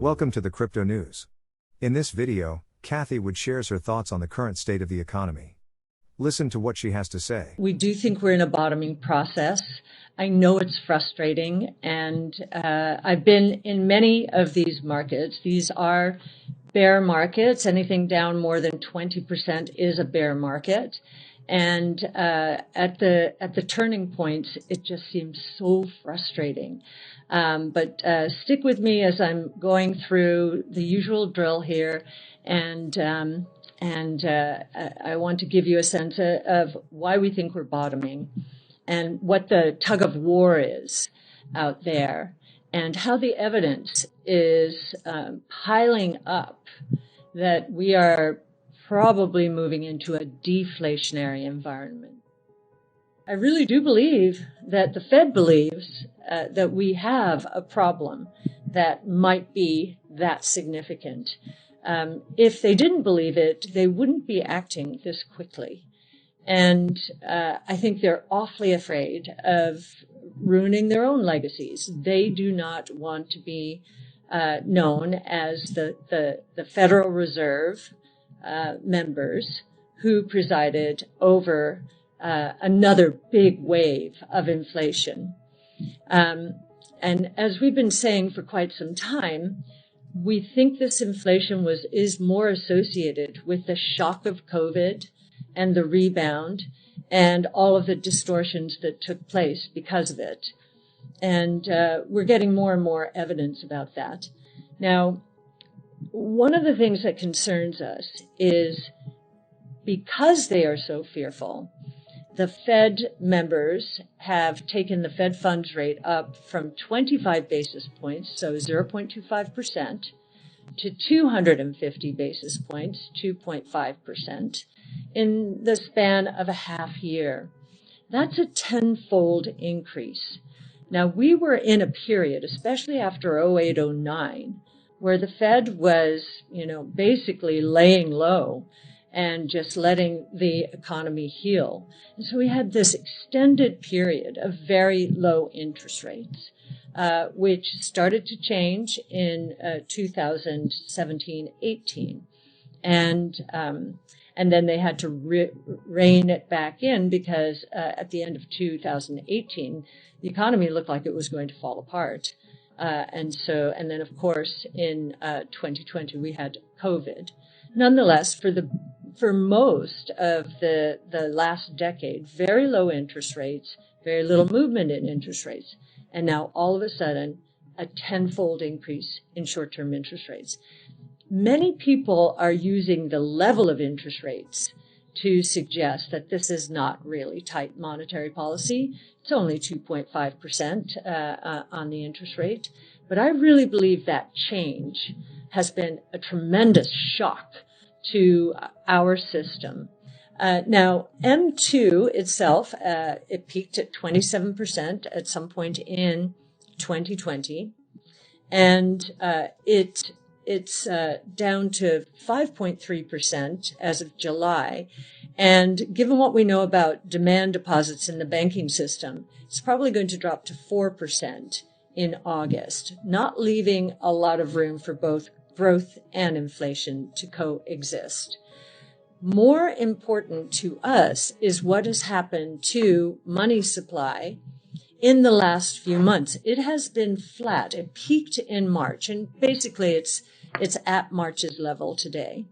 Welcome to the Crypto News. In this video, Cathie Wood shares her thoughts on the current state of the economy. Listen to what she has to say. We do think we're in a bottoming process. I know it's frustrating, and I've been in many of these markets. These are bear markets. Anything down more than 20% is a bear market. And at the turning points, it just seems so frustrating. But stick with me as I'm going through the usual drill here, and I want to give you a sense of why we think we're bottoming, and what the tug of war is out there, and how the evidence is piling up that we are probably moving into a deflationary environment. I really do believe that the Fed believes that we have a problem that might be that significant. If they didn't believe it, they wouldn't be acting this quickly. And I think they're awfully afraid of ruining their own legacies. They do not want to be known as the Federal Reserve members who presided over another big wave of inflation. And as we've been saying for quite some time, we think this inflation is more associated with the shock of COVID and the rebound and all of the distortions that took place because of it. And we're getting more and more evidence about that. Now, one of the things that concerns us is, because they are so fearful, the Fed members have taken the Fed funds rate up from 25 basis points, so 0.25%, to 250 basis points, 2.5%, in the span of a half year. That's a tenfold increase. Now, we were in a period, especially after 08-09, where the Fed was, basically laying low and just letting the economy heal. And so we had this extended period of very low interest rates, which started to change in 2017-18. And then they had to rein it back in because at the end of 2018, the economy looked like it was going to fall apart. And then, of course, in 2020, we had COVID. Nonetheless, for most of the last decade, very low interest rates, very little movement in interest rates, and now all of a sudden, a tenfold increase in short-term interest rates. Many people are using the level of interest rates to suggest that this is not really tight monetary policy. It's only 2.5% on the interest rate. But I really believe that change has been a tremendous shock to our system. Now, M2 itself, it peaked at 27% at some point in 2020, and it's down to 5.3% as of July. And given what we know about demand deposits in the banking system, it's probably going to drop to 4% in August, not leaving a lot of room for both growth and inflation to coexist. More important to us is what has happened to money supply in the last few months. It has been flat. It peaked in March, and basically it's at March's level today.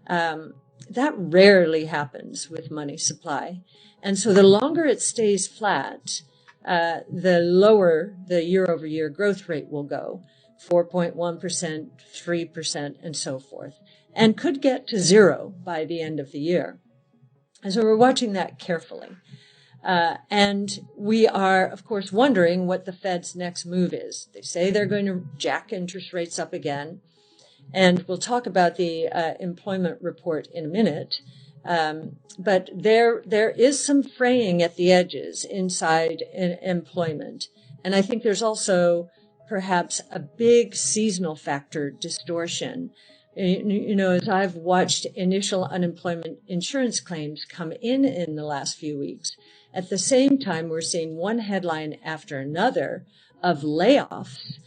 That rarely happens with money supply. And so the longer it stays flat, the lower the year-over-year growth rate will go, 4.1%, 3%, and so forth, and could get to zero by the end of the year. And so we're watching that carefully. And we are, of course, wondering what the Fed's next move is. They say they're going to jack interest rates up again. And we'll talk about the employment report in a minute. But there is some fraying at the edges inside employment. And I think there's also perhaps a big seasonal factor distortion. As I've watched initial unemployment insurance claims come in the last few weeks, At the same time, we're seeing one headline after another of layoffs.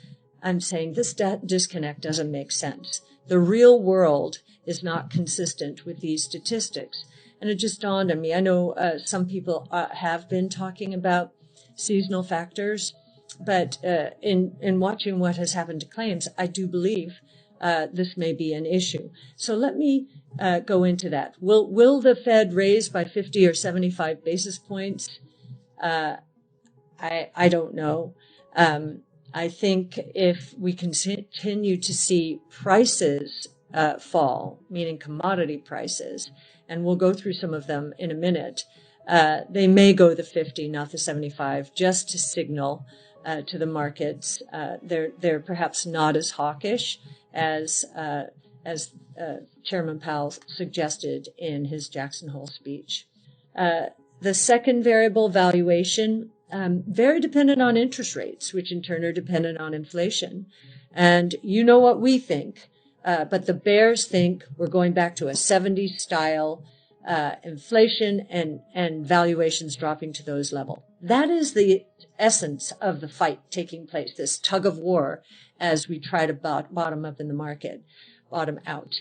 I'm saying this disconnect doesn't make sense. The real world is not consistent with these statistics. And it just dawned on me. I know some people have been talking about seasonal factors, but in watching what has happened to claims, I do believe this may be an issue. So let me go into that. Will the Fed raise by 50 or 75 basis points? I don't know. I think if we continue to see prices fall, meaning commodity prices, and we'll go through some of them in a minute, they may go the 50, not the 75, just to signal to the markets they're perhaps not as hawkish as Chairman Powell suggested in his Jackson Hole speech. The second variable, valuation, very dependent on interest rates, which in turn are dependent on inflation. And you know what we think, but the bears think we're going back to a 70s style inflation and valuations dropping to those levels. That is the essence of the fight taking place, this tug of war as we try to bottom up in the market, bottom out.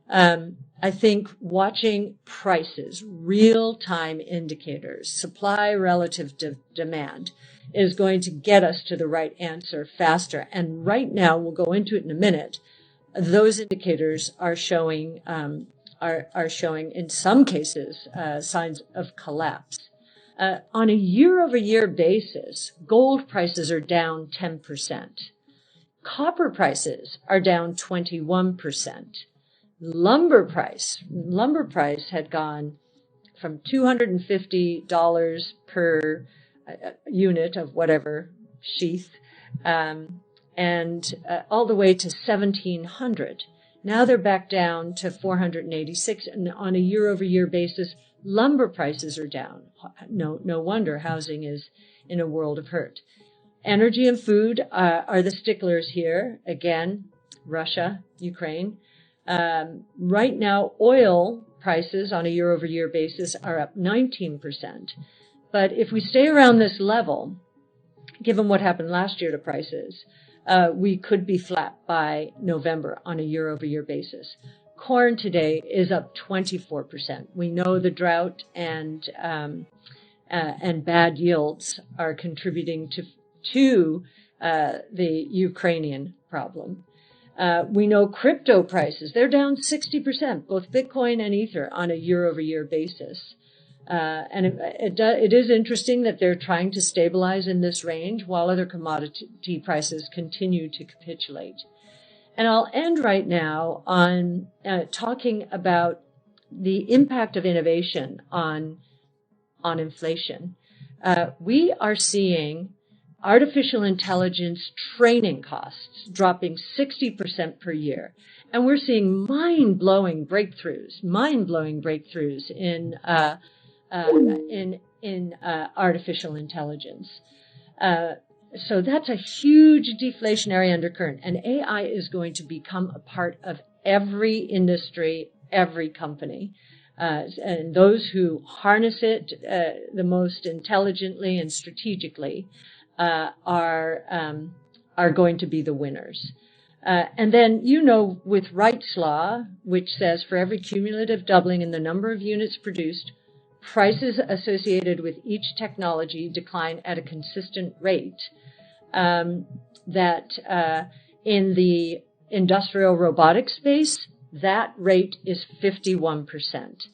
I think watching prices, real-time indicators, supply relative to demand, is going to get us to the right answer faster. And right now, we'll go into it in a minute, those indicators are showing in some cases signs of collapse. On a year-over-year basis, gold prices are down 10%. Copper prices are down 21%. Lumber price had gone from $250 per unit of whatever sheath, and all the way to $1,700. Now they're back down to $486, and on a year-over-year basis, lumber prices are down. No wonder housing is in a world of hurt. Energy and food are the sticklers here. Again, Russia, Ukraine. Right now, oil prices on a year-over-year basis are up 19%. But if we stay around this level, given what happened last year to prices, we could be flat by November on a year-over-year basis. Corn today is up 24%. We know the drought and bad yields are contributing to the Ukrainian problem. We know crypto prices, they're down 60%, both Bitcoin and Ether on a year-over-year basis. And it is interesting that they're trying to stabilize in this range while other commodity prices continue to capitulate. And I'll end right now on talking about the impact of innovation on inflation. We are seeing artificial intelligence training costs dropping 60% per year. And we're seeing mind-blowing breakthroughs in artificial intelligence. So that's a huge deflationary undercurrent. And AI is going to become a part of every industry, every company. And those who harness it the most intelligently and strategically are going to be the winners. And then, with Wright's Law, which says for every cumulative doubling in the number of units produced, prices associated with each technology decline at a consistent rate, that in the industrial robotics space, that rate is 51%.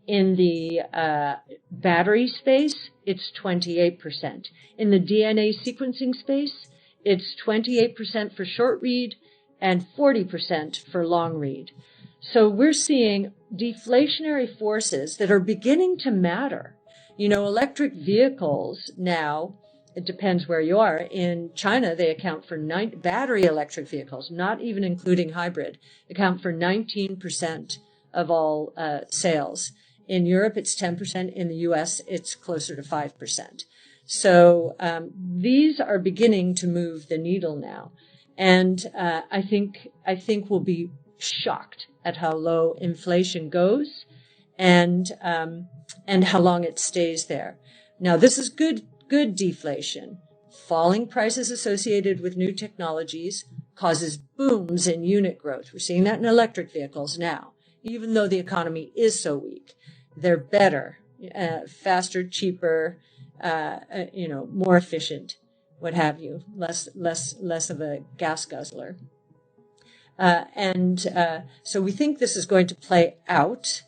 In the battery space, it's 28%. In the DNA sequencing space, it's 28% for short read and 40% for long read. So we're seeing deflationary forces that are beginning to matter. Electric vehicles now, it depends where you are. In China, they account for battery electric vehicles, not even including hybrid, account for 19% of all sales. In Europe, it's 10%. In the U.S., it's closer to 5%. So these are beginning to move the needle now. And I think we'll be shocked at how low inflation goes and how long it stays there. Now, this is good deflation. Falling prices associated with new technologies causes booms in unit growth. We're seeing that in electric vehicles now. Even though the economy is so weak, they're better, faster, cheaper, more efficient, what have you, less of a gas guzzler. So we think this is going to play out,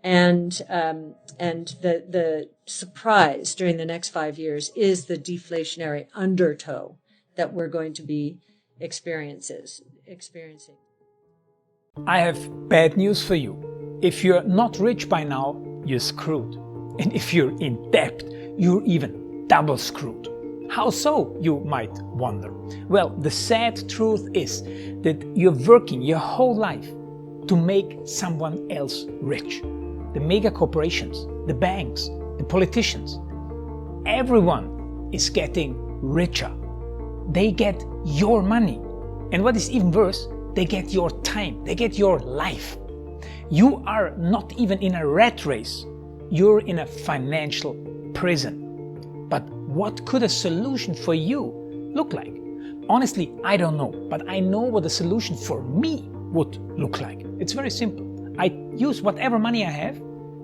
and the surprise during the next 5 years is the deflationary undertow that we're going to be experiencing. I have bad news for you. If you're not rich by now, you're screwed. And if you're in debt, you're even double screwed. How so, you might wonder? Well, the sad truth is that you're working your whole life to make someone else rich. The mega corporations, the banks, the politicians, everyone is getting richer. They get your money. And what is even worse, they get your time, they get your life. You are not even in a rat race, you're in a financial prison. But what could a solution for you look like? Honestly, I don't know, but I know what a solution for me would look like. It's very simple. I use whatever money I have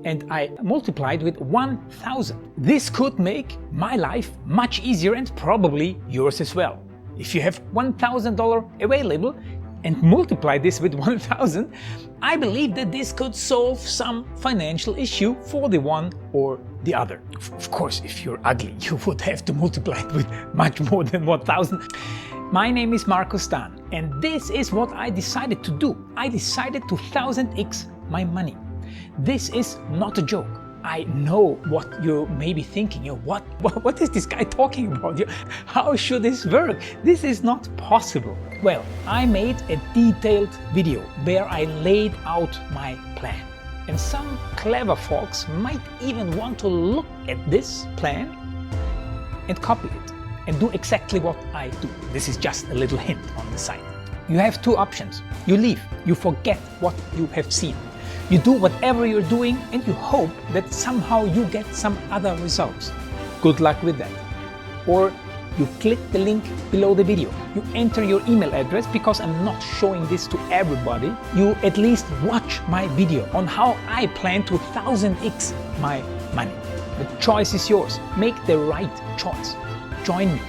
and I multiply it with 1,000. This could make my life much easier and probably yours as well. If you have $1,000 available and multiply this with 1,000, I believe that this could solve some financial issue for the one or the other. Of course, if you're ugly, you would have to multiply it with much more than 1,000. My name is Markus Dahn, and this is what I decided to do. I decided to 1000x my money. This is not a joke. I know what you may be thinking. What is this guy talking about? How should this work? This is not possible. Well, I made a detailed video where I laid out my plan. And some clever folks might even want to look at this plan and copy it and do exactly what I do. This is just a little hint on the side. You have two options. You leave, you forget what you have seen. You do whatever you're doing and you hope that somehow you get some other results. Good luck with that. Or you click the link below the video. You enter your email address because I'm not showing this to everybody. You at least watch my video on how I plan to 1000x my money. The choice is yours. Make the right choice. Join me.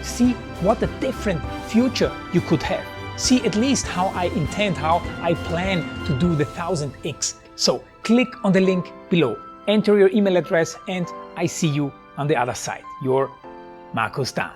See what a different future you could have. See at least how I intend, how I plan to do the 1000x. So click on the link below, enter your email address, and I see you on the other side. Your Markus Dahn.